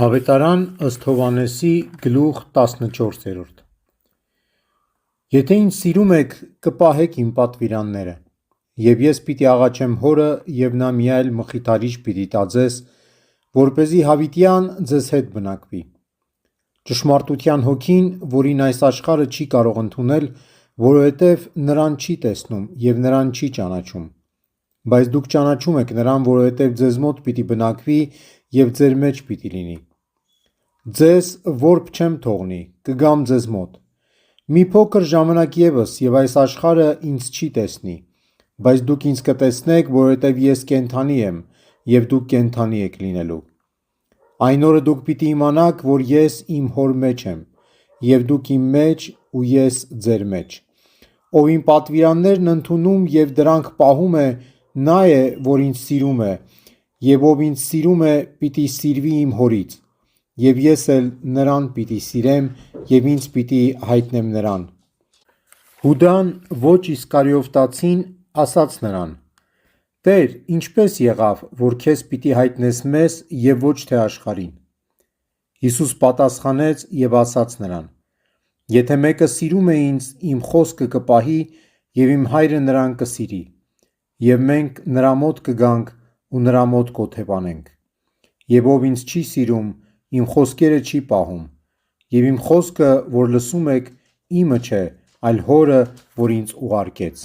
Ավետարան ըստ Հովհաննեսի գլուխ 14 Եթե ինձ սիրում եք, կպահեք իմ պատվիրանները, և ես պիտի աղաչեմ Հորը, և նա մի այլ մխիթարիչ պիտի տա ձեզ, որպեսզի հավիտյան ձեզ հետ բնակվի: Ճշմարտության Հոգին, որին այս աշխարհը չի կարող ընդունել, որովհետև նրան չի տեսնում և նրան չի ճանաչում: Բայց դուք ճանաչում եք նրան, որովհետև ձեզ մոտ պիտի բնակվի և ձեր մեջ պիտի լինի: Ձեզ որբ չեմ թողնի, կգամ ձեզ մոտ: Մի փոքր ժամանակ ևս, և այս աշխարհը ինձ չի տեսնի: Բայց դուք ինձ կտեսնեք, որովհետև ես կենդանի եմ, և դուք կենդանի եք լինելու: Այն օրը դուք պիտի իմանաք, որ ես իմ Հոր մեջ եմ, և դուք իմ մեջ, ու ես ձեր մեջ: Ով իմ պատվիրաններն ընդունում և դրանք պահում է, նա է, որ ինձ սիրում է, և ով ինձ սիրում է, պիտի սիրվի իմ Հորից: Եվ ես էլ նրան պիտի սիրեմ և ինձ պիտի հայտնեմ նրան: Հուդան, ոչ Իսկարիովտացին, ասաց նրան. «Տեր, ինչպե՞ս եղավ, որ քեզ պիտի հայտնես մեզ և ոչ թե աշխարհին»: Հիսուս պատասխանեց և ասաց նրան. «Եթե մեկը սիրում է ինձ, իմ խոսքը կպահի, և իմ Հայրը նրան կսիրի: Եվ մենք նրա մոտ կգանք ու նրա մոտ կօթևանենք: Եվ ով ինձ չի սիրում, իմ խոսքերը չի պահում: Եվ իմ խոսքը, որ լսում եք, իմը չէ, այլ Հորը, որ ինձ ուղարկեց»: